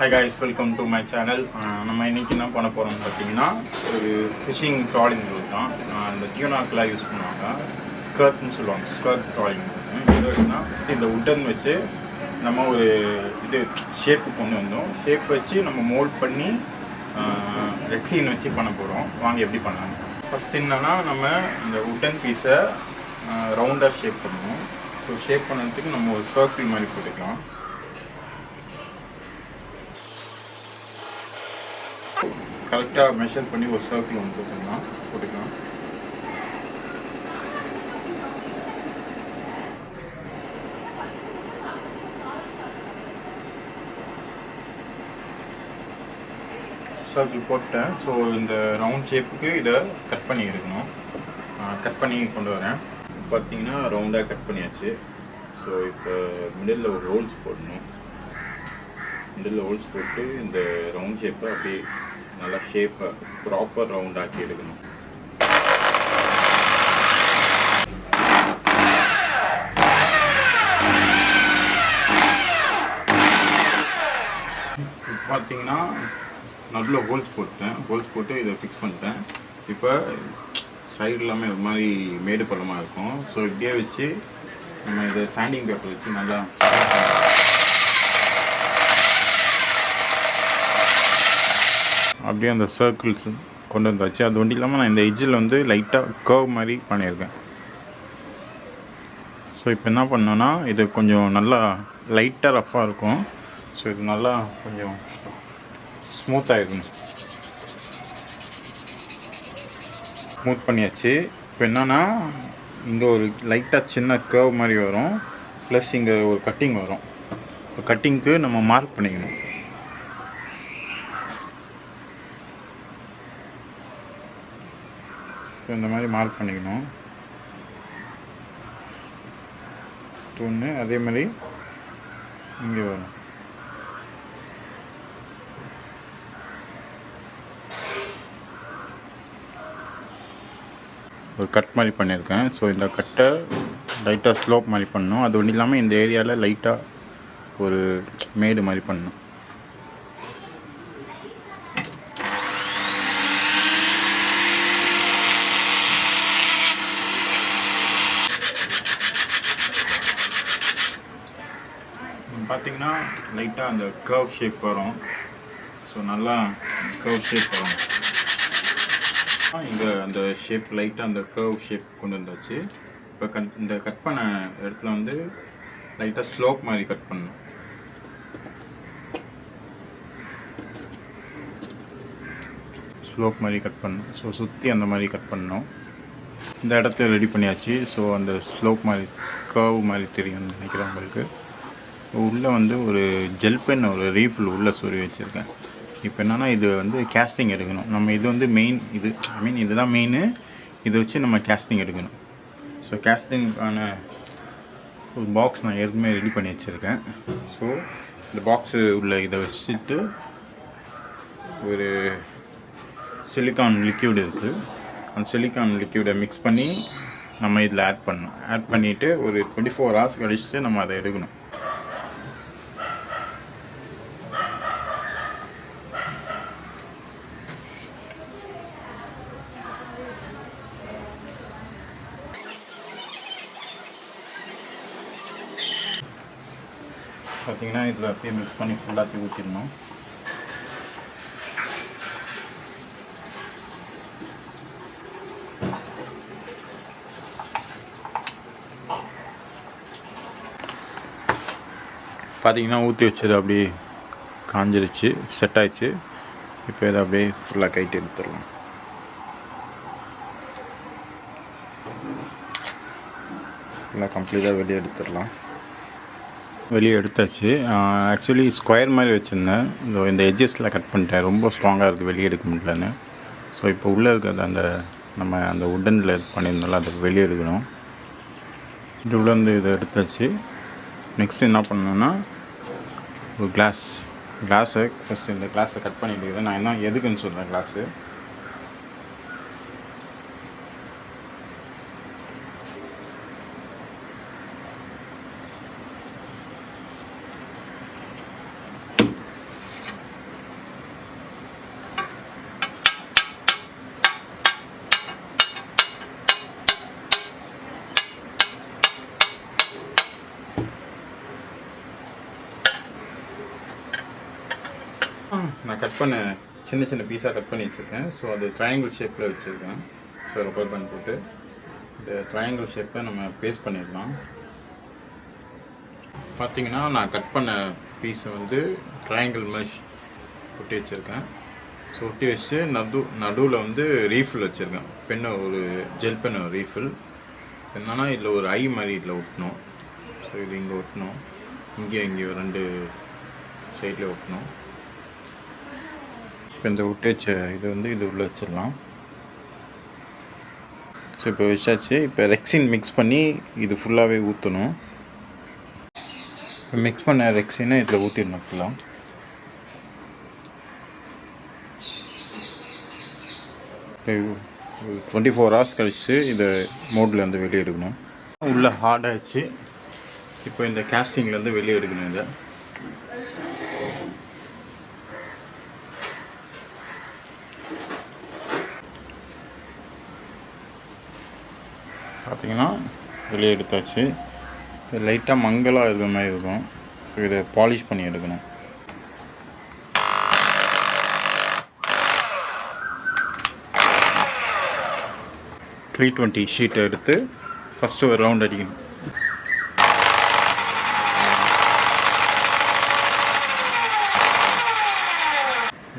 Hi guys, welcome to my channel. நம்ம இன்னைக்கு என்ன பண்ண போறோம்னு பார்த்தீங்கன்னா ஒரு ஃபிஷிங் ட்ராலிங் போட் தான். அந்த டியூனாக்கெலாம் யூஸ் பண்ணுவாங்க. ஸ்கர்ட்னு சொல்லுவாங்க. ஸ்கர்ட் ட்ராலிங் போட்னா இந்த உட்டன் வச்சு நம்ம ஒரு இது ஷேப்பு கொண்டு வந்தோம். ஷேப் வச்சு நம்ம மோல்ட் பண்ணி ரெக்ஸின் வச்சு பண்ண போகிறோம். வாங்க எப்படி பண்ணலாம். ஃபஸ்ட் என்னன்னா நம்ம இந்த உட்டன் பீஸை ரவுண்டாக ஷேப் பண்ணுவோம். ஸோ ஷேப் பண்ணுறதுக்கு நம்ம ஒரு சர்க்கிள் மாதிரி போட்டுக்கலாம். கரெக்டாக மெஷர் பண்ணி ஒரு சர்க்கிள் ஒன்று போட்டுக்கலாம். சர்க்கிள் போட்டேன். ஸோ இந்த ரவுண்ட் ஷேப்புக்கு இதை கட் பண்ணி எடுக்கணும். கட் பண்ணி கொண்டு வரேன். பார்த்தீங்கன்னா ரவுண்டாக கட் பண்ணியாச்சு. ஸோ இப்போ மிடில் ஒரு ரோல்ஸ் போடணும். மிடில் ஹோல்ஸ் போட்டு இந்த ரவுண்ட் ஷேப்பை அப்படியே நல்லா ஷேப்பை ப்ராப்பர் ரவுண்டாக்கி எடுக்கணும். பார்த்தீங்கன்னா நடுவில் ஹோல்ஸ் போட்டு இதை ஃபிக்ஸ் பண்ணிட்டேன். இப்போ சைடு எல்லாமே ஒரு மாதிரி மேடு பள்ளமாக இருக்கும். ஸோ இப்படியே வச்சு நம்ம இதை சாண்டிங் பேப்பர் வச்சு நல்லா அப்படியே அந்த சர்க்கிள்ஸ் கொண்டு வந்தாச்சு. அது ஒன்றும் இல்லாமல் நான் இந்த எட்ஜில் வந்து லைட்டாக கர்வ் மாதிரி பண்ணியிருக்கேன். ஸோ இப்போ என்ன பண்ணோன்னா இது கொஞ்சம் நல்லா லைட்டாக ரஃப்பாக இருக்கும். ஸோ இது நல்லா கொஞ்சம் ஸ்மூத்தாக இருக்கணும். ஸ்மூத் பண்ணியாச்சு. இப்போ என்னென்னா இங்கே ஒரு லைட்டாக சின்ன கர்வ் மாதிரி வரும். ப்ளஸ் இங்கே ஒரு கட்டிங் வரும். ஸோ கட்டிங்க்கு நம்ம மார்க் பண்ணிக்கணும். இந்த மாதிரி மார்க் பண்ணிக்கணும். ஒன்று அதே மாதிரி இங்கே வரும். ஒரு கட் மாதிரி பண்ணியிருக்கேன். ஸோ இந்த கட்டை லைட்டாக ஸ்லோப் மாதிரி பண்ணணும். அது ஒன்றும் இல்லாமல் இந்த ஏரியாவில் லைட்டாக ஒரு மேடு மாதிரி பண்ணணும். பார்த்தீங்கன்னா லைட்டாக அந்த கர்வ் ஷேப் வரும். ஸோ நல்லா கர்வ் ஷேப் வரும். இங்கே அந்த ஷேப் லைட்டாக அந்த கர்வ் ஷேப் கொண்டு வந்தாச்சு. இப்போ இந்த கட் பண்ண இடத்துல வந்து லைட்டாக ஸ்லோப் மாதிரி கட் பண்ணணும். ஸ்லோப் மாதிரி கட் பண்ணணும். ஸோ சுற்றி அந்த மாதிரி கட் பண்ணணும். இந்த இடத்துல ரெடி பண்ணியாச்சு. ஸோ அந்த ஸ்லோப் மாதிரி கர்வ் மாதிரி தெரியும் நினைக்கிறேன் உங்களுக்கு. உள்ளே வந்து ஒரு ஜெல் பென் ஒரு ரீஃபில் உள்ளே சொருவி வச்சுருக்கேன். இப்போ என்னென்னா இது வந்து கேஸ்டிங் எடுக்கணும். நம்ம இது வந்து மெயின் இதுதான் மெயின். இதை வச்சு நம்ம கேஸ்டிங் எடுக்கணும். ஸோ கேஸ்டிங்கான ஒரு பாக்ஸ் நான் ஏற்கனவே ரெடி பண்ணி வச்சுருக்கேன். ஸோ இந்த பாக்ஸு உள்ள இதை வச்சுட்டு ஒரு சிலிக்கான் லிக்யூட் இருக்குது. அந்த சிலிக்கான் லிக்யூடை மிக்ஸ் பண்ணி நம்ம இதில் ஆட் பண்ணணும். ஆட் பண்ணிவிட்டு ஒரு 24 hours கழிச்சுட்டு நம்ம அதை எடுக்கணும். பார்த்தீங்கன்னா இதில் அப்படியே மிக்ஸ் பண்ணி ஃபுல்லாக ஊற்றிடணும். பார்த்தீங்கன்னா ஊற்றி வச்சது அப்படியே காஞ்சிருச்சு, செட் ஆயிடுச்சு. இப்போ இதை அப்படியே ஃபுல்லாக கைட்டு எடுத்துடலாம். ஃபுல்லாக கம்ப்ளீட்டாக வெளியே எடுத்துடலாம். வெளியே எடுத்தாச்சு. ஆக்சுவலி ஸ்கொயர் மாதிரி வச்சுருந்தேன். இந்த எட்ஜஸில் கட் பண்ணிட்டேன். ரொம்ப ஸ்ட்ராங்காக இருக்குது, வெளியே எடுக்க முடியலன்னு. ஸோ இப்போ உள்ளே இருக்கிறது அந்த நம்ம அந்த உட்டனில் இது பண்ணியிருந்தாலும் அதை வெளியே எடுக்கணும். இது உள்ளேருந்து இதை எடுத்தாச்சு. நெக்ஸ்ட் என்ன பண்ணணுன்னா ஒரு கிளாஸை ஃபஸ்ட்டு இந்த கிளாஸை கட் பண்ணிட்டு நான் என்ன எதுக்குன்னு சொல்கிறேன். கிளாஸு நான் கட் பண்ண சின்ன சின்ன பீஸாக கட் பண்ணி வச்சுருக்கேன். ஸோ அது ட்ரையாங்கிள் ஷேப்பில் வச்சுருக்கேன். ஸோ ரப்பர் பேண்ட் போட்டு இந்த ட்ரையாங்கிள் ஷேப்பில் நம்ம பேஸ்ட் பண்ணிடலாம். பார்த்திங்கன்னா நான் கட் பண்ண பீஸை வந்து ட்ரையாங்கிள் மாதிரி ஒட்டி வச்சுருக்கேன். ஸோ ஒட்டி வச்சு நடுவில் வந்து ரீஃபில் வச்சுருக்கேன். பெண்ணை ஒரு ஜெல் பெண்ணை ரீஃபில் என்னென்னா இதில் ஒரு ஐ மாதிரி இதில் ஒட்டணும். ஸோ இது இங்கே ஒட்டணும், இங்கே 2 சைடில் ஒட்டணும். இப்போ இந்த ஒட்டி வச்ச இது வந்து இது உள்ளே வச்சிடலாம். ஸோ இப்போ வச்சாச்சு. இப்போ ரெக்ஸின் மிக்ஸ் பண்ணி இது ஃபுல்லாகவே ஊற்றணும். இப்போ மிக்ஸ் பண்ண ரெக்ஸினை இதில் ஊற்றிடணும் ஃபுல்லாக. இப்போ 24 hours கழிச்சு இதை மோட்லேருந்து வெளியே எடுக்கணும். உள்ளே ஹார்டாகிடுச்சு. இப்போ இந்த கேஸ்டிங்லேருந்து வெளியே எடுக்கணும். இதை பார்த்திங்கன்னா வெளியே எடுத்தாச்சு. லைட்டாக மங்கலாக இருக்கிற மாதிரி இருக்கும். ஸோ இதை பாலிஷ் பண்ணி எடுக்கணும். .320 ஷீட்டை எடுத்து ஃபஸ்ட்டு ஒரு ரவுண்ட் அடிக்கணும்.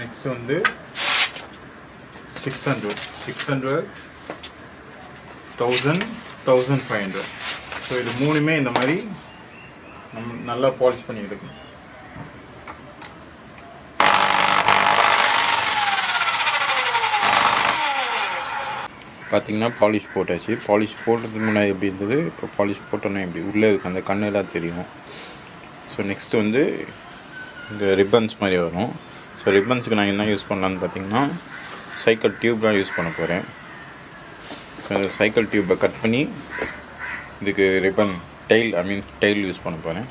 நெக்ஸ்ட் வந்து 600 1000 1500. ஸோ இது மூணுமே இந்த மாதிரி நம்ம நல்லா பாலிஷ் பண்ணி எடுக்கணும். பார்த்திங்கன்னா பாலிஷ் போட்டாச்சு. பாலிஷ் போட்டதுக்கு முன்னாடி எப்படி இருந்தது, இப்போ பாலிஷ் போட்டோன்னே எப்படி உள்ளே இருக்குது அந்த கண்ணெல்லாம் தெரியும். ஸோ நெக்ஸ்ட்டு வந்து இந்த ரிப்பன்ஸ் மாதிரி வரும். ஸோ ரிப்பன்ஸுக்கு நான் என்ன யூஸ் பண்ணலான்னு பார்த்திங்கன்னா சைக்கிள் டியூப் தான் யூஸ் பண்ண போகிறேன். சைக்கிள் டியூப்பை கட் பண்ணி இதுக்கு ரிப்பன் டெயில் யூஸ் பண்ண போகிறேன்.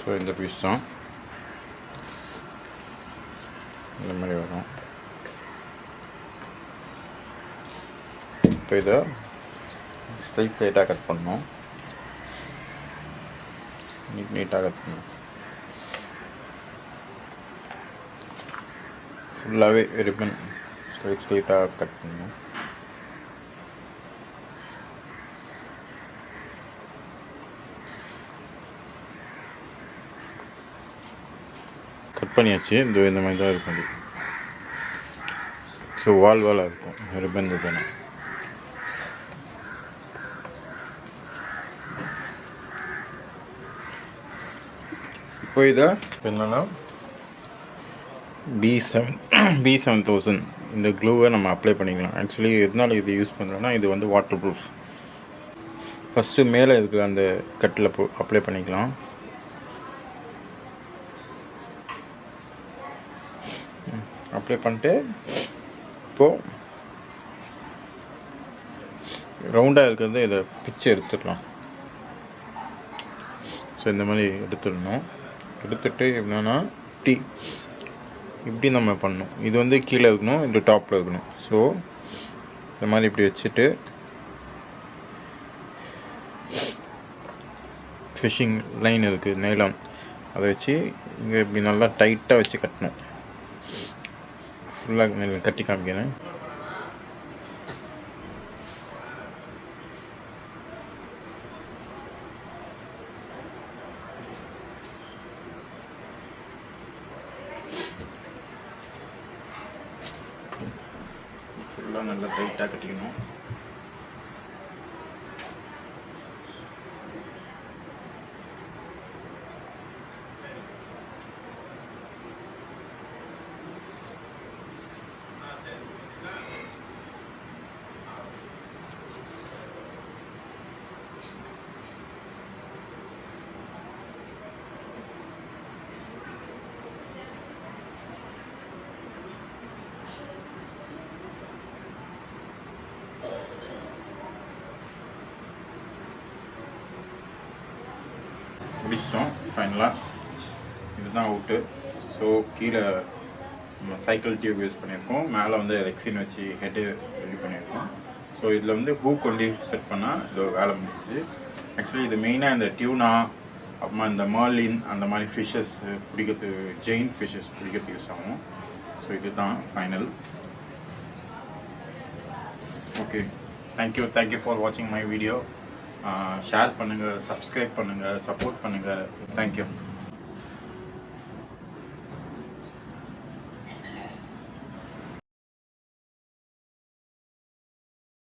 ஸோ இந்த பீஸ் தான் இந்த மாதிரி வரும். இப்போ இதை ஸ்ட்ரைட்டாக கட் பண்ணணும். நீட்டாக கட் பண்ணணும். ஃபுல்லாகவே ரிப்பன் ஸ்ட்ரைட்டாக கட் பண்ணணும். கட் பண்ணியாச்சு. இந்த மாதிரி தான் இருக்கும். ஸோ வாலாக இருக்கும் ரிப்பன். இப்போ இதை என்னென்னா B7000 இந்த க்ளூவை நம்ம அப்ளை பண்ணிக்கலாம். ஆக்சுவலி எதனால் இது யூஸ் பண்ணுறோன்னா இது வந்து வாட்டர் ப்ரூஃப். ஃபஸ்ட்டு மேலே இருக்கிற அந்த கட்டில் அப்ளை பண்ணிக்கலாம். அப்ளை பண்ணிட்டு இப்போது ரவுண்டாக இருக்கிறது இதை பிச்சு எடுத்துடலாம். ஸோ இந்த மாதிரி எடுத்துடணும். எடுத்துகிட்டு என்னென்னா இப்படி நம்ம பண்ணணும். இது வந்து கீழே இருக்கணும், இது டாப்பில் இருக்கணும். ஸோ இந்த மாதிரி இப்படி வச்சுட்டு ஃபிஷ்ஷிங் லைன் இருக்குது நைலான், அதை வச்சு இங்கே இப்படி நல்லா டைட்டாக வச்சு கட்டணும். ஃபுல்லாக கட்டி காமிக்கிறேன். ஃபுல்லாக நல்லா டைட்டாக கட்டிக்கணும். முடிச்சிட்டோம் ஃபைனலாக. இதுதான் அவுட்டு. ஸோ கீழே சைக்கிள் டியூப் யூஸ் பண்ணியிருக்கோம், மேலே வந்து ரெக்ஸின் வச்சு ஹெட்டு ரெடி பண்ணியிருக்கோம். ஸோ இதில் வந்து ஹூக் கொண்டு செட் பண்ணால் இது வேலை முடிஞ்சுது. ஆக்சுவலி இது மெயினாக இந்த டியூனா அப்புறமா இந்த மர்லின் அந்த மாதிரி ஃபிஷ்ஷஸ் பிடிக்கிறதுக்கு, ஜெயின் ஃபிஷ்ஷஸ் பிடிக்கிறதுக்கு யூஸ் ஆகும். ஸோ இதுதான் ஃபைனல். ஓகே, தேங்க்யூ ஃபார் வாட்சிங் மை வீடியோ. ஷேர் பண்ணுங்கள், சப்ஸ்கிரைப் பண்ணுங்கள், சப்போர்ட் பண்ணுங்கள். தேங்க்யூ.